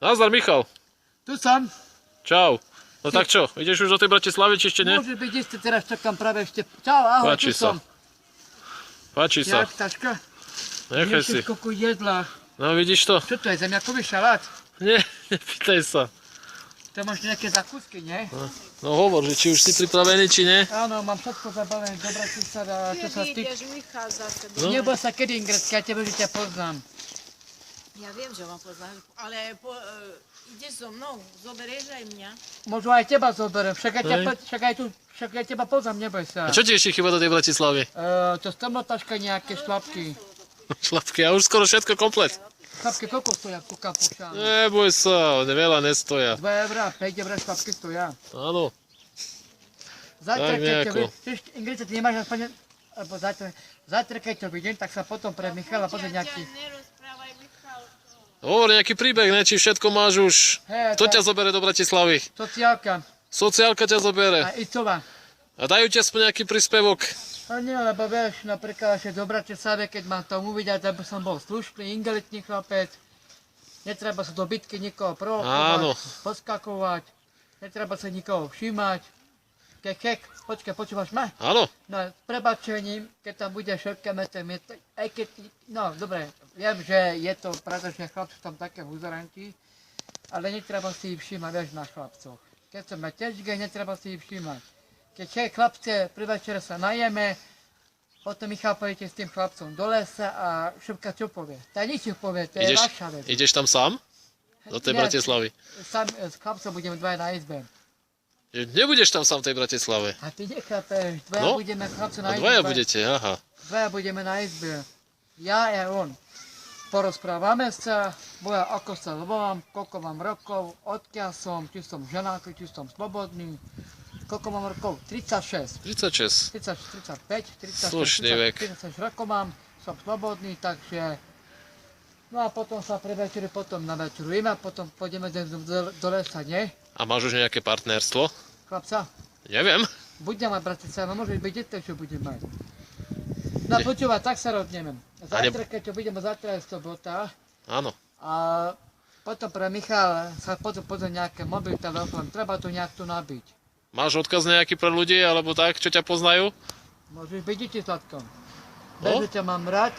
Nazdar, Michal. Tu som. Čau. No tak čo, ideš už do tej Bratislavy, či ešte nie? Môže byť isté, teraz čakám práve ešte. Čau, ahoj, Páči tu sa. som. Páči sa. Jak, taška? Nechaj si. Ešte koľko jedla. No vidíš to? Čo to je, zemiakový šalát? Nie, nepýtaj sa. To máš nejaké zakúsky, nie? No hovor, že či už si pripravený, či nie? Áno, mám všetko zabavené, dobrá si sa dá, čo sa ty... Ideš, Michal, zase. No. Neboj sa, kedy Ingridka, ja tebe, že ťa poznám. Ja viem, že ma poznáš, ale ideš so mnou, zoberieš aj mňa. Možno aj teba zoberiem, však Hej. však aj teba poznám, neboj sa. A čo ti ešte chýba do tej Bratislavy? To stomataška nejaké šlapky. Šlapky, a už skoro všetko komplet. Šlapky koľko stoja, kúkam pošánu? Neboj sa, veľa nestoja. 2 eurá, 5 eurá šlapky stoja. Áno. Zajtra, Tak keď ťa nejako. Ingridka, ty nemáš aspoň, alebo zajtra, keď ťa vidím, tak sa potom pre Michala pozrieť nejaký... Nerozprávaj, Michal. Hovor nejaký príbeh, ne? Či všetko máš už. Hej, Kto tak- ťa zobere do Bratislavy? Sociálka Sociálka ťa zobere. a Icová. A dajú ti aspoň nejaký príspevok. No nie, lebo vieš, napríklad, že zobrate sa, keď mám tam uvidieť, aby som bol slušný, ingelitný chlapec. Netreba sa do bitky nikoho Áno. provokovať, poskakovať. Netreba sa nikoho všímať. Kek, počkaj, počúvaš ma? Áno. No, s prebačením, keď tam bude všetké aj keď, no dobre, viem, že je to pravda, že chlapci tam také huzoranti, ale netreba si ich všímať, vieš, na chlapcoch. Keď som na težke, netreba si ich všímať. Keď chlapce pri večere sa najeme, potom Michal pôjdete s tým chlapcom do lesa a šupka čo povie. Tá nič povie, to je vaša vec. Ideš tam sám? Do tej Nie, Bratislavy? Sám, s chlapcom budeme dvaja na izbe. Že nebudeš tam sám v tej Bratislave. A ty nechápeš, dvaja No, budeme chlapcom na A izbe. dvaja budete, aha. Dvaja budeme na izbe. Ja a on. Porozprávame sa, boja ako sa volám, koľko mám rokov, odkiaľ som, či som ženatý, či som slobodný. Koľko mám rokov? 36. 36. 35, 36, Slušný vek. 36 rokov mám, som slobodný, takže... No a potom sa pre večeri potom navečerujeme a potom pôjdeme do lesa, nie? A máš už nejaké partnerstvo? Chlapca, Neviem. budem mať Bratislava, môže byť to, čo budem mať. No počúvať, tak sa rodneme. Zajtra, keď to budeme, zajtra je sobota. Áno. A potom pre Michala sa potom pozrie nejaké mobil, telefón, treba to nejak tu nabiť. Máš odkaz nejaký pre ľudí, alebo tak, čo ťa poznajú? Môžeš byť deti sladkom. No? Bez, že ťa mám rád.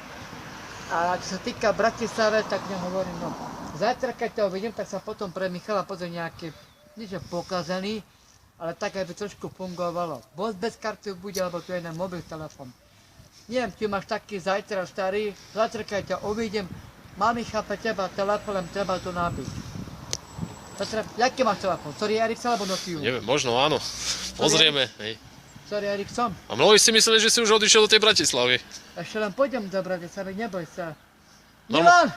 A čo sa týka Bratislave, tak nehovorím, no. Zajtra, keď to vidím, tak sa potom pre Michala pozrie nejaké, nie že pokazený, ale tak, aby trošku fungovalo. Bez karty bude, alebo to je na mobil, telefón. Neviem, či máš taký zajtra starý, zajtra, keď ťa uvidím, mami chápe teba telefónem, treba to nabiť. Jaký máš telefón? Sorry Ericsson alebo Nokia? Neviem, možno áno. Pozrieme. Hej. Sorry Ericsson? A mnohí si mysleli, že si už odišiel do tej Bratislavy. Ešte len pôjdem do Bratislavy, neboj sa. No. Milan!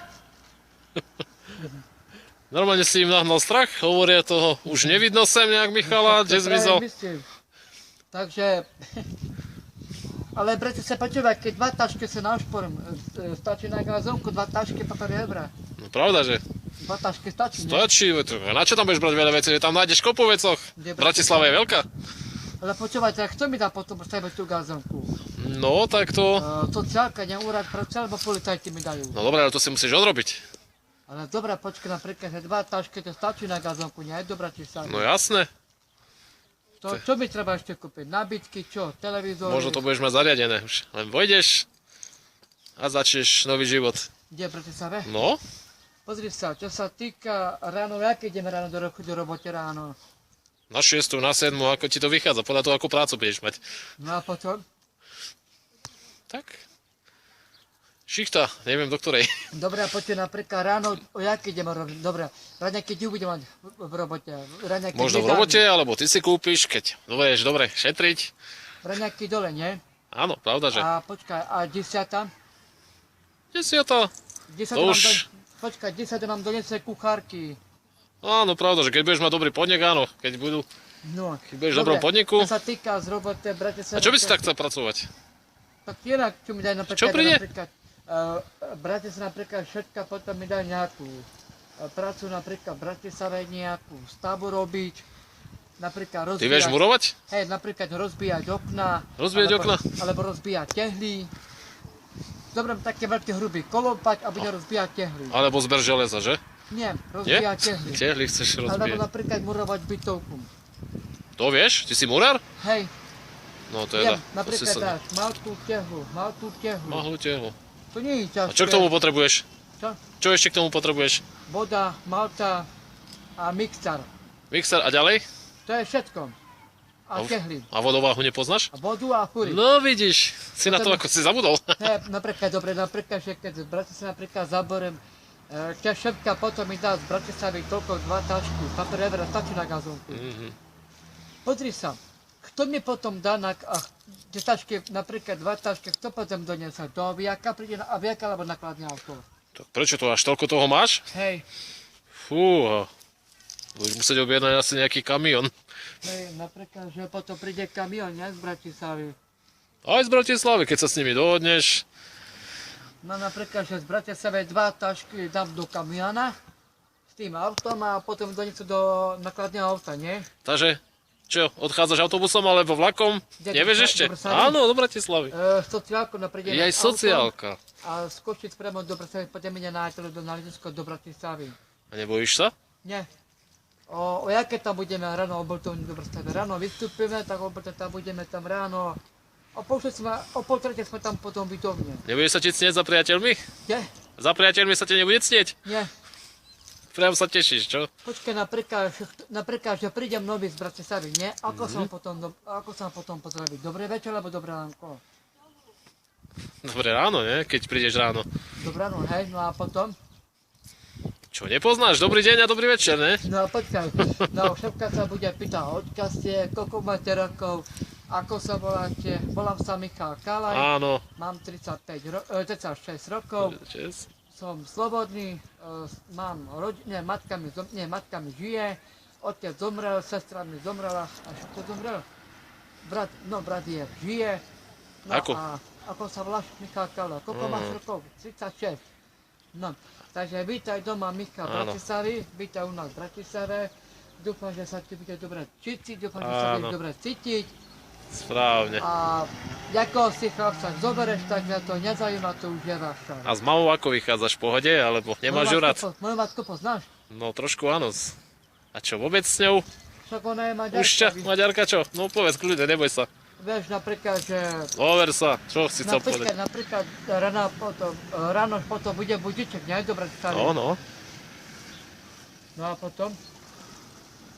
Normálne si im nahnal strach, hovoria toho, už nevidno sem nejak Michala, kde zmizol. Myslím. Takže... Ale brate sa počúvaj, keď 2 tašky sa našporím, stačí na gazónku 2 tašky po 3 eurá. No pravda, že 2 tašky stačí, nie? stačí, na čo tam budeš brať veľa vecí, tam nájdeš kopu vecoch. Kde Bratislava je veľká. Ale počúvaj, tak kto mi dá potom postaviť tú gazónku? No, tak to... Sociálka, nie úrad práce, alebo policajti mi dajú. No dobre, ale to si musíš odrobiť. Ale dobrá, počkaj, napríklad, že 2 tašky to stačí na gazónku, nie? Aj do Bratislavy. No jasné. Čo by treba ešte kúpiť? Nabytky, čo? Televízor? Možno to budeš mať zariadené už. Len vojdeš a začneš nový život. Kde v Bratislave? No, Pozri sa, čo sa týka ráno, jak ideme ráno do roboty ráno? na 6, na 7, ako ti to vychádza, podľa toho, akú prácu budeš mať. No a potom? Tak. Šichta, neviem do ktorej. Dobre, a poďte napríklad ráno, o jak ideme robiť? Dobre, ráno keď budeme mať v robote? Raňaky Možno v robote, alebo ty si kúpiš, keď budeš dobre šetriť. Raňaky dole, nie? Áno, pravda, že. A počkaj, a 10? Kde si to? 10 To mám už- počkaj, 10 mám donieť kuchárky. Áno, pravda, že keď budeš mať dobrý podnik, áno. Keď No. budeš v dobrom podniku. Čo sa týka z roboty Bratislava... A čo by si tak chcel pracovať? Tak inak, čo mi dajú napríklad... Čo príde? Napríklad, Bratislava napríklad všetka potom mi dajú nejakú prácu napríklad v Bratislave nejakú stavbu robiť, napríklad rozbíjať... Ty vieš murovať? Hej, napríklad rozbíjať okna. Rozbíjať okna? Alebo rozbíjať tehly. Zoberiem také veľké hrubý kolopať a budem rozbíjať tehly. Alebo zber železa, že? Nie, Nie? rozbíjať tehly. Tehly chceš Alebo rozbíjať. napríklad murovať bytovku. To vieš? Ty si murár? Hej, No viem, teda. To si napríklad sa... dáš malú tehlu. Malú tehlu. To nie je ťažké. A čo k tomu potrebuješ? Čo? Čo ešte k tomu potrebuješ? Voda, malta a mixer. Mixer a ďalej? To je všetko. A tehly. A vodováhu nepoznáš? A vodu a fúry. No vidíš, si na to ako si zabudol. Hej, napríklad, dobre, napríklad, že keď z Bratislavy napríklad zaborem, keď šepka potom mi dá z Bratislavy toľko 2 tašky, papier evra stačí na gazónku. Pozri sa, kto mi potom dá na tie tašky, napríklad 2 tašky, kto potom doniesie? Do aviaka, príde na aviaka alebo nakladné auto? Tak prečo to až toľko toho máš? Hej, Fúha. Budeš musieť objednať asi nejaký kamión. hej, napríklad, že potom príde kamión, ne, z Bratislavy. Aj z Bratislavy, keď sa s nimi dohodneš. No napríklad, že z Bratislavy 2 tašky dám do kamiona s tým autom a potom donesú do nakladného auta, nie? Takže, čo, odchádzaš autobusom alebo vlakom? Kde Nevieš do ešte? Bratislavy? Áno, do Bratislavy. Sociálku napríklad. Je aj sociálka. A skočiť priamo do Bratislavy, potom ide na Nalizinsko do Bratislavy. A nebojíš sa? Nie. O jaké tam budeme ráno oboltovní do Bratislavy? Ráno vystúpime, tak oboltovní tam budeme tam ráno. O pol tretie sme tam potom bytovne. Nebude sa ti cnieť za priateľmi? Nie? Za priateľmi sa ti nebude cnieť? Nie. Priam sa tešíš, čo? Počkaj, napríklad, že prídem nový z Bratislavy, nie? Ako sa potom pozdraviť? Dobré večer, alebo dobré ránko? Dobre ráno, nie? Keď prídeš ráno. Dobré ráno, hej, no a potom? Čo, nepoznáš? Dobrý deň a dobrý večer, ne? No počkaj, no šepka sa bude pýtať, odkiaľ ste, koľko máte rokov, ako sa voláte, volám sa Michal Kalaj, Áno. mám 36 rokov, Čes. som slobodný, mám rodinu, matka mi žije, otec zomrel, sestra mi zomrela, a kto zomrel? Brat žije. No Ako? A ako sa voláš Michal Kalaj, koľko máš rokov? 36. No, takže vítaj doma Michal Áno. Bratislavy, vítaj u nás v Bratislave. Dúfam, že sa ti bude dobre cítiť, dúfam, že sa Áno. budeš dobre cítiť. Správne. A ako si chlapca zoberieš, tak mňa to nezaujíma, to už je vaša. A s mamou ako vychádzaš v pohode, alebo nemáš ju rád? Moju matku poznáš? No trošku áno. A čo, vôbec s ňou? Však ona je Ušťa, maďarka. Maďarka čo? No povedz kľudne, neboj sa. Vieš napríklad, že Over sa, čo si chcel povedať? napríklad ráno potom bude budiček, nie? Dobre, No, no. No a potom?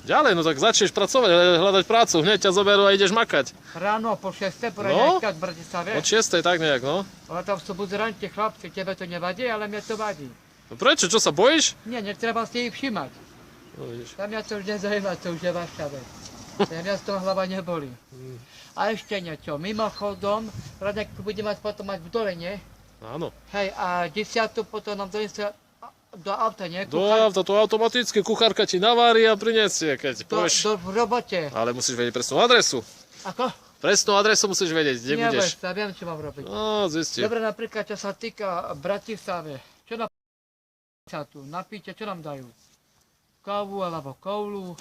Ďalej, no tak začneš pracovať, hľadať prácu, hneď ťa zoberú a ideš makať. Ráno po 6. No. poradňajka v Bratislave. Od 6. tak nejak, no. Ale tam sú buzeranti chlapci, tebe to nevadí, ale mne to vadí. No prečo, čo sa bojíš? Nie, netreba si ich všímať. No vidíš. Tam mňa to už nezaujíma, to už je vaša vec. Mňa z toho hlava neboli. A ešte niečo, mimochodom, Radek bude mať potom mať v dole, nie? Áno. Hej, a 10. potom nám donesie do auta, nie? Do auta, to automaticky kuchárka ti navári a prinesie, keď povieš. v robote. Ale musíš vedieť presnú adresu. Ako? Presnú adresu musíš vedieť, kde budeš. Ja viem, čo mám robiť. No, zistí. Dobre, napríklad, čo sa týka Bratislavy, čo tu napíte, čo nám dajú? Kávu alebo koulu,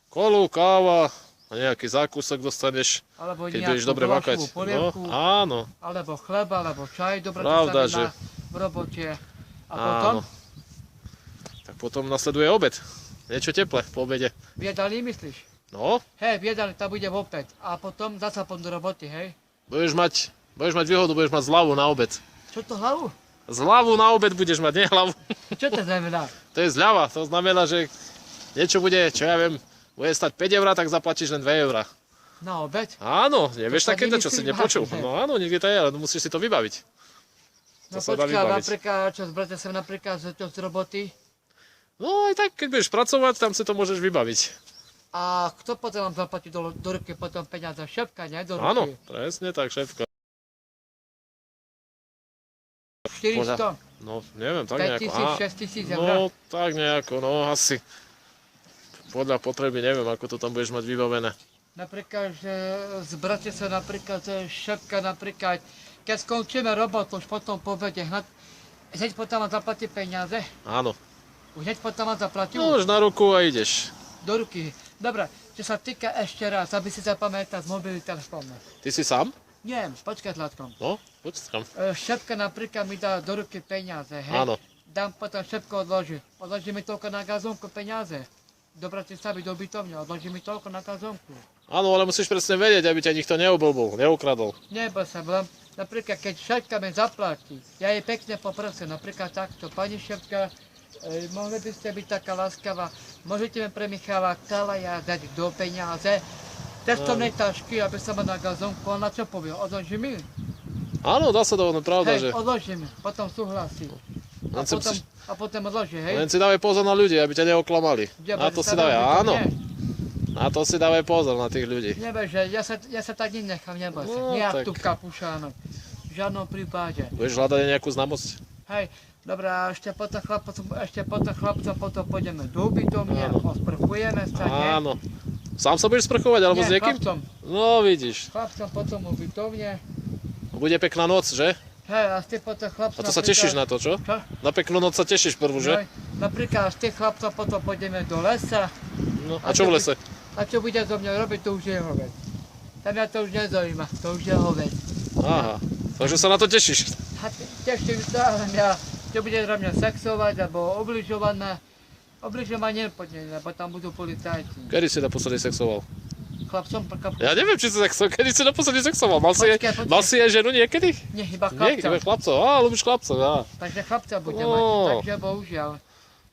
Kolu, káva a nejaký zákusok dostaneš, alebo keď nejakú budeš dobre makať. gulašovú No, polievku, áno, alebo chleba, alebo čaj do Pravda, Bratislavy že- v robote. A potom áno. Tak potom nasleduje obed. Niečo teplé po obede. v jedálni myslíš? No, Hej, v jedálni tam bude opäť. A potom zasa pôjdu do roboty, hej? budeš mať výhodu, budeš mať zľavu na obed. Čo to hlavu? Zľavu na obed budeš mať, nie hlavu. Čo to znamená? To je zľava, to znamená, že niečo bude, čo ja viem, bude stať 5 eur, tak zaplatíš len 2 eurá. Na obed? Áno, nevieš To sa takéto, čo nemyslí si nepočul. vážne. No áno, niekde to je, ale musíš si to vybaviť. No To sa dá počkaj, vybaviť. napríklad, čo z Bratislavy, napríklad z roboty. No aj tak, keď budeš pracovať, tam si to môžeš vybaviť. A kto potom vám zaplatí do ruky potom peniaze? Šepka, nie? Do ruky. Áno, presne tak, šéfka. 400, No, neviem, tak 5 nejako. tisíc, 6 tisíc eur. No, tak nejako, no asi. Podľa potreby, neviem, ako to tam budeš mať vybavené. Napríklad, že z Bratislavy, napríklad, že šepka, napríklad, keď skončíme robotu, už potom povede, hneď potom vám zaplatí peniaze. Áno. Už hneď potom vám zaplatí No, už na ruku a ideš. do ruky. Dobre, čo sa týka ešte raz, aby si zapamätal z mobilný telefón. Ty si sám? Nie, počkaj, Zlatko. No, poď tam. Šepka napríklad mi dá do ruky peniaze, hej? Áno. dám potom všetko odložiť. Odloží mi toľko na gazónku peniaze. Do Bratislavy, do bytovne, odloží mi toľko na gazónku. Áno, ale musíš presne vedieť, aby ťa nikto neoblbol, neukradol. Nebo sa, napríklad keď šéfka mi zaplatí, ja jej pekne poprosím, napríklad takto, pani šéfka, mohli by ste byť taká láskavá, môžete mi pre Michala Kalaja dať do peniaze, cestovnej tašky, aby sa ma na gazónku, ona čo povie, odloží mi? Áno, dá sa to, no pravda, že... Hej, odloží mi, potom súhlasí. A potom odloží, hej? Len si dávaj pozor na ľudí, aby ťa neoklamali. Kde, Na to si Bratislava, dávaj, bytom áno. nie? Na to si dávaj pozor na tých ľudí. Neboj, že ja sa tak nenechám, neboj sa. No, Nie tak. tu kapušánok. V žiadnom prípade. Budeš hľadať nejakú známosť? Hej, dobré, a ešte potom chlapcom potom pôjdeme do ubytovne, Áno. osprchujeme sa, nie? Áno. Sám sa budeš sprchovať, alebo s Nie, niekým? chlapcom. No, vidíš. Chlapcom potom ubytovne. Bude pekná noc, že? Hej, a z tých potom chlapcov... A to sa tešíš na to, čo? Čo? Na peknú noc sa tešíš prvú, že? Hej, napríklad z tých chlapcov potom pôjdeme do lesa. No, a čo v lese? A čo bude zo mňa robiť, to už je jeho vec. Tam mňa to už nezaujíma, to už je jeho vec. Aha, takže sa na to tešíš. A teším sa, ale mňa, čo bude zo mňa sexovať, alebo obližovať ma. Obližovať nepodne, lebo tam budú policajti. Kedy si naposledy sexoval? Chlapcom, Ja neviem, či si sexoval. Kedy si naposledy sexoval? Mal Počkaj. si aj ženu niekedy? nie, iba Nie, chlapcom. iba chlapcov. Á, ľubíš chlapcov, á. Takže chlapca bude Ó. mať, takže bohužiaľ.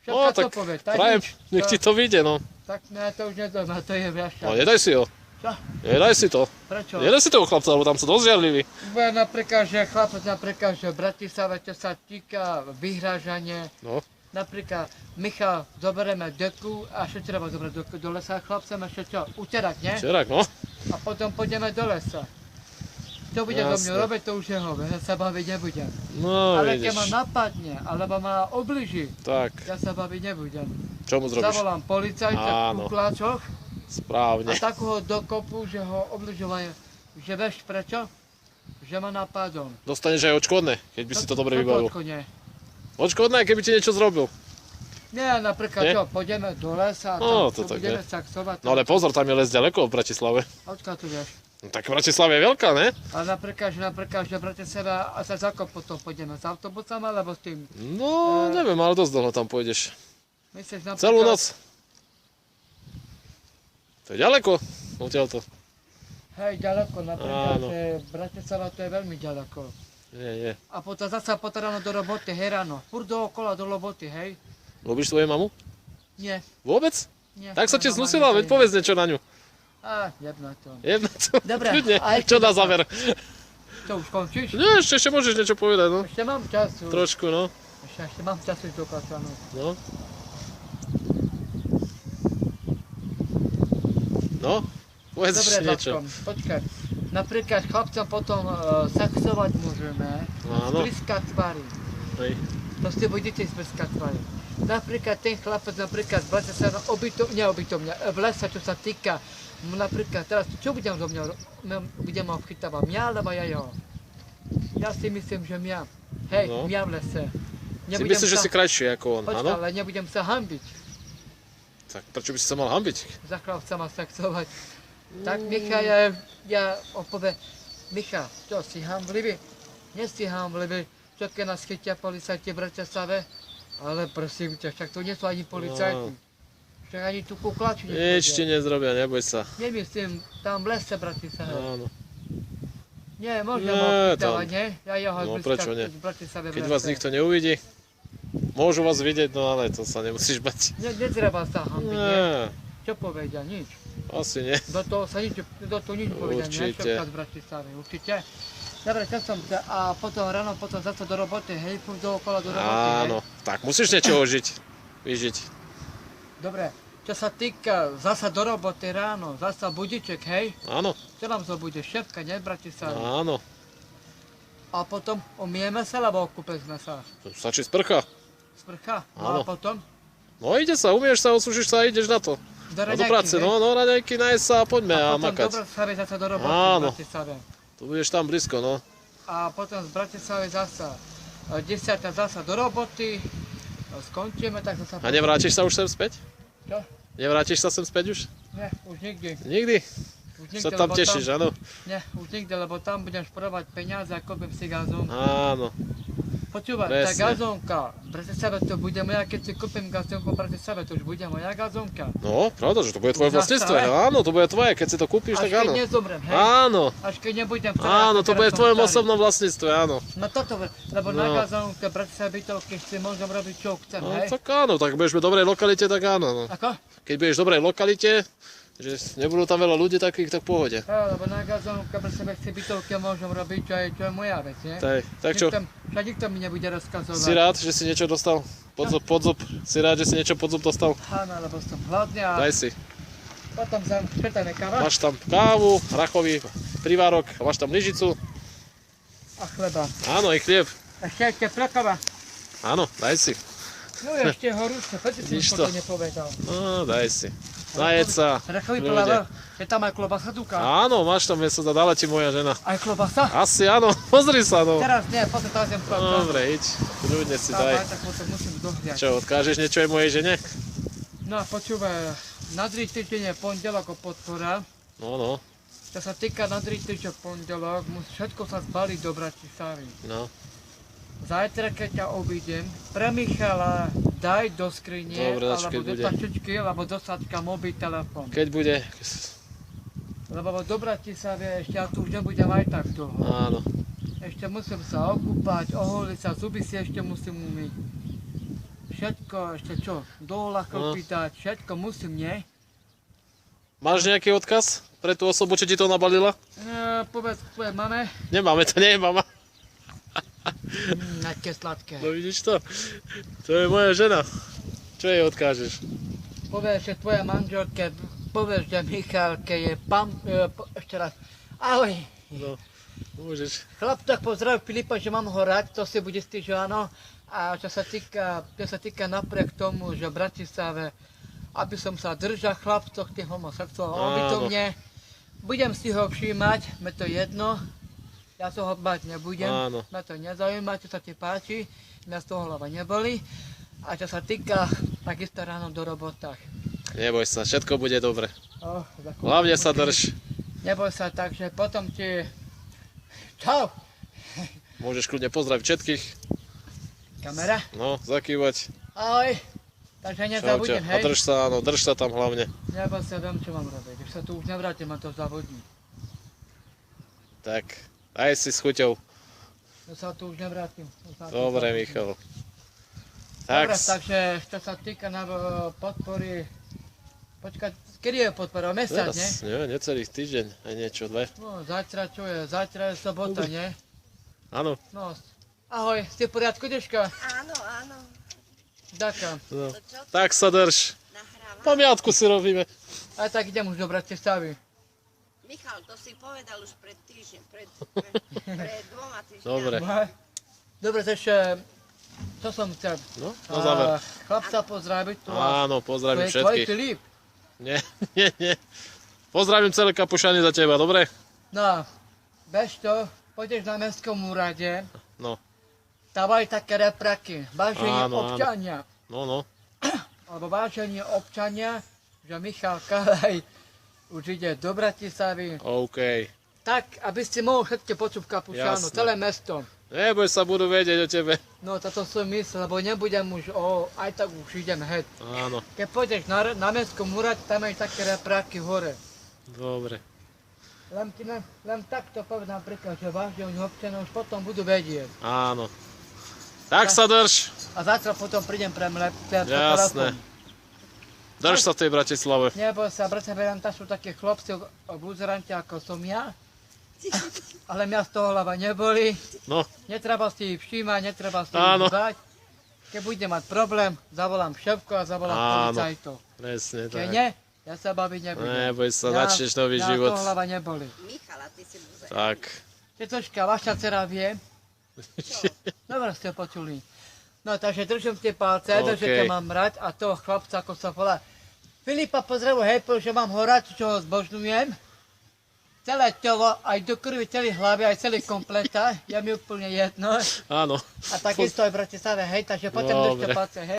No, Všetko tak to povie, tak prajem, nič. nech ti to vyjde, no. Tak mňa to už nezaujíma, to je viac. No, nedaj si ho. Čo? Nedaj si to. Prečo? Nedaj si toho chlapca, lebo tam sú dosť žiarliví. Bude napríklad, že chlapec napríklad, že v Bratislave, čo sa týka vyhrážanie, No. napríklad Michal, zoberieme deku a čo treba zobrať do lesa chlapcem, ešte čo, uterať, nie? Čerák, no. A potom pôjdeme do lesa. Čo bude do mňa Jasne. robiť, to už je hove, ja sa baviť nebudem. No, Ale keď vidíš. ma napadne, alebo ma obliží, Tak, ja sa baviť nebudem. čo mu zrobíš? Zavolám policajta v Áno. kukláčoch a Správne. takého dokopu, že ho obližovajú. Že vieš prečo? Že ma napadol. Dostaneš aj odškodné, keď by si to dobre vybavil. Nie. Odškodné, keby ti niečo zrobil. Nie, napríklad Nie? čo, pôjdeme do lesa a No, tam to tak budeme je. saxovať. No ale pozor, tam je les ďaleko v Bratislave. Odkiaľ tu vieš? No, tak Bratislava je veľká, ne? Ale napríklad, že Bratislava a sa zakop potom pôjdeme s autobusom alebo s tým. No, neviem, ale dosť dlho tam pôjdeš. Myslíš napríklad... Celú noc. To je ďaleko, odtiaľto. Hej, ďaleko, napríklad, Áno. že Bratislava to je veľmi ďaleko. Nie. A potom zase ráno do roboty, hej ráno. Furt dookola do roboty, hej? Ľubíš svoju mamu? Nie, Vôbec? nie. Tak sa ti moja mama znusila, veď nezajíma. povedz niečo na ňu. Á, jedno to. Jedno to. Dobre, Kľudne. a ešte Čo na jedno. záver? Čo, už končíš? No, ešte môžeš niečo povedať, no. Ešte mám času. Trošku, no. Ešte mám času do kačanu. No. No, povedz Dobre, ešte niečo. Zlatko, počkaj. Napríklad chlapcom potom saxovať môžeme. Áno. Zblízka tvary. Hej. To si budete zblízka tvary. Napríklad ten chlapec, napríklad v lese sa v lese, čo sa týka, napríklad teraz, čo budem zo mňa, budem ho chytávať, mňa alebo ja jeho? Ja si myslím, že mňa. Hej, No. mňa v lese. Si myslíš, že si krajší ako on, Počkaj, áno? ale nebudem sa hambiť. Tak prečo by si sa mal hambiť? Za chlapca ma sexovať. Tak Michal, ja opoviem, Michal, čo, si hamblivý? Nie si hamblivý, čo keď nás chytia policajti v Bratislave? Ale prosím ťa, však to nie sú ani policajti. Však ani tu kuklači Nič ti nezrobia, neboj sa. Nemyslím, tam v lese Bratislave. Áno. Nie, môžem Nie, ho tam- chytávať, nie? Ja jeho No, blízka prečo nie? v Bratislave v Keď lese. vás nikto neuvidí, môžu vás vidieť, no ale to sa nemusíš bať. Netreba sa hambiť, nie? Nie, Čo povedia? Nič. asi nie. Do toho nič povedia, nie? Určite. Všetko z Bratislavy, určite. Dobre, čo som a potom ráno, potom zase do roboty, hej, furt dookola do roboty, Áno, tak musíš niečoho žiť, vyžiť. Dobre, čo sa týka zasa do roboty ráno, zasa budiček, hej, Áno, čo nám zobude, šéfka, nie, v Bratislave. áno. A potom umieme sa, alebo okúpeme sa? Stačí sprcha. Sprcha, no Áno. a potom? No ide sa, umieš sa, osušíš sa a ideš na to. Do No do raňajky, práce, hej? no raňajky nájsť sa a poďme a potom do makať. Bratislavy zasa do roboty Áno. v Bratislave. Tu budeš tam blízko, no. A potom z Bratislavy zasa 10. zasa do roboty, skončíme, tak zasa... A nevrátiš sa už sem späť? Čo? Nevrátiš sa sem späť už? Nie, už nikdy. Nikdy? Už nikdy, Sa tam lebo tešíš, áno? Nie, už nikdy, lebo tam budem šporovať peniaze a kúpim si gazón. Áno. počúvaj, tá Presne. gazónka, v Bratislave to bude moja, keď si kúpim gazónku v Bratislave, to už bude moja gazónka. No, pravda, že to bude tvoje Už vlastníctvo. nastale. Áno, to bude tvoje, keď si to kúpiš, Až tak keď áno. nezomrem, hej? Áno, Až keď nebudem áno, to bude v tvojom osobnom vlastníctve, áno. No toto, lebo No. na gazónke v Bratislave bytovky si môžem robiť čo chcem, No, hej? tak áno, tak budeš v dobrej lokalite, tak áno. No. Ako? Keď budeš v dobrej lokalite, že nebudú tam veľa ľudí takých, tak v pohode. Lebo na gazónke v Bratislave si bytovke môžem robiť, čo je moja vec, nie? Tak čo, Však nikto mi nebude rozkazovať. si rád, že si niečo dostal pod zub? Si rád, že si niečo pod zub dostal? Áno, lebo som hladný a Daj si. potom čertáme káva Máš tam kávu, rachový privárok, a máš tam lyžicu. a chleba. Áno, i chlieb. Ešte káva. Áno, daj si. No ešte horúce, prečo si Vidíš mi to to? nepovedal? No, daj si. Najeď sa. Rachový Ľudia. plavák, je tam aj klobasa duka. Áno, máš tam meso, dala ti moja žena. Aj klobasa? Asi áno, pozri sa no. Teraz nie, potom to zem klobasa. Dobre, iď, ľudne si daj. Tak potom musím dohliať. Čo, odkážeš niečo aj mojej žene? No a počúvaj, na 3 týždne je pondelok o podpora. No, Čo sa týka na 3 týždne pondelok, všetko sa zbalí do Bratislavy. no. Zajtra, keď ťa obídem, pre Michala daj do skrine, Dobre, dačo, alebo keď do bude. taštičky, alebo do sadka mobil telefón. Keď bude, Lebo do Bratislavy ešte ja tu už nebudem aj tak dlho. áno. Ešte musím sa okúpať, oholiť sa, zuby si ešte musím umyť. Všetko, ešte čo, do lakovky dať, všetko musím, nie? Máš nejaký odkaz pre tú osobu, čo ti to nabalila? Povedz, máme? Nemáme, to nie je mama. Aké sladké. No vidíš to? To je moja žena. Čo jej odkážeš? Povieš, že tvoja manželke, povieš, že Michalke je ešte raz. Ahoj. No, môžeš. Chlap, tak pozdrav Filipa, že mám ho rád, to si bude istý, že áno. A čo sa týka napriek tomu, že v Bratislave, aby som sa držal chlapcoch, tých homosexuálov, Áno. obytovne, budem si ho všímať, me to jedno, ja sa ho bať nebudem, Áno. ma to nezaujíma, čo sa ti páči, mňa z toho hlava neboli. A čo sa týka, takisto ráno do robotách. Neboj sa, všetko bude dobre. Za chvíľku Hlavne sa musím- drž. Neboj sa, takže potom ti... Čau! Môžeš kľudne pozdraviť všetkých. Kamera. No, zakývať. Ahoj. Takže Čaute. nezabudnem, A hej? drž sa, áno, drž sa tam hlavne. Neboj sa, viem, čo mám robiť. Už sa tu už nevrátim, ma to zavodí. Tak, aj si s chuťou. Ja sa tu už nevrátim. Dobre, Michal. Dobre, Tak, takže čo sa týka na podpory... Počkať, kedy je podpora? Mesiac, nie? teraz, nie, necelý týždeň, aj niečo, dve. No, zajtra čo je? Zajtra je sobota, nie? Áno, No. Ahoj, si v poriadku, Deška? Áno, áno. Ďakujem. no. To čo Tak sa drž. nahráva? Pamiatku si robíme. A tak idem už do Bratislavy. Michal, to si povedal už pred týždňom, pred 2 týždňami. Dobre. Dobre, ešte... Čo som chcel? No, na záver. Chlapca pozdraviť tu a... Áno, pozdravím To je tvoj všetkých. Filip. Nie, nie. Pozdravím celé Kapušany za teba, dobre? No, bež to, pôjdeš na mestskom úrade, No, dávaj také repraky, vážení Áno, áno. občania, no. alebo vážení občania, že Michal Kalaj už ide do Bratislavy, OK. tak, aby ste mohli všetky počuť v Kapušánu, Jasné. celé mesto. Neboj sa, budú vedieť o tebe. No, toto som myslel, lebo nebudem už, aj tak už idem heď. Áno, Keď pôjdeš na mestskom úrade, tam je také repraky hore. dobre. Len takto povedám napríklad, že vážení občania už potom budú vedieť. Áno. Tak sa drž. A zajtra potom prídem pre Jasné. Drž sa v tej Bratislave. Neboj sa, Bratislava, tam sú také chlopci v uzerante ako som ja. Ale mňa z toho hlava neboli. No, Netreba si ich všímať, netreba si Áno. ich bať. Keď budem mať problém, zavolám šéfku a zavolám Áno. policajtov. presne Keď tak. nie, ja sa baviť nebudem. Neboj sa, začneš nový mňa život. z toho hlava neboli. Michal, a ty si buzaj. Tak. Tetočka, vaša dcera vie. Dobre ste počuli. No takže držím tie palce, OK. že ťa mám rád a toho chlapca, ako sa volá. Filipa pozdravu, hej, že mám ho rád, čo ho zbožňujem. Celé telo, aj do krvi, celý hlavy, aj celý kompleta, je mi úplne jedno. Áno. A takisto aj v Bratislave, hej, takže potom držte Dobre. palce, hej.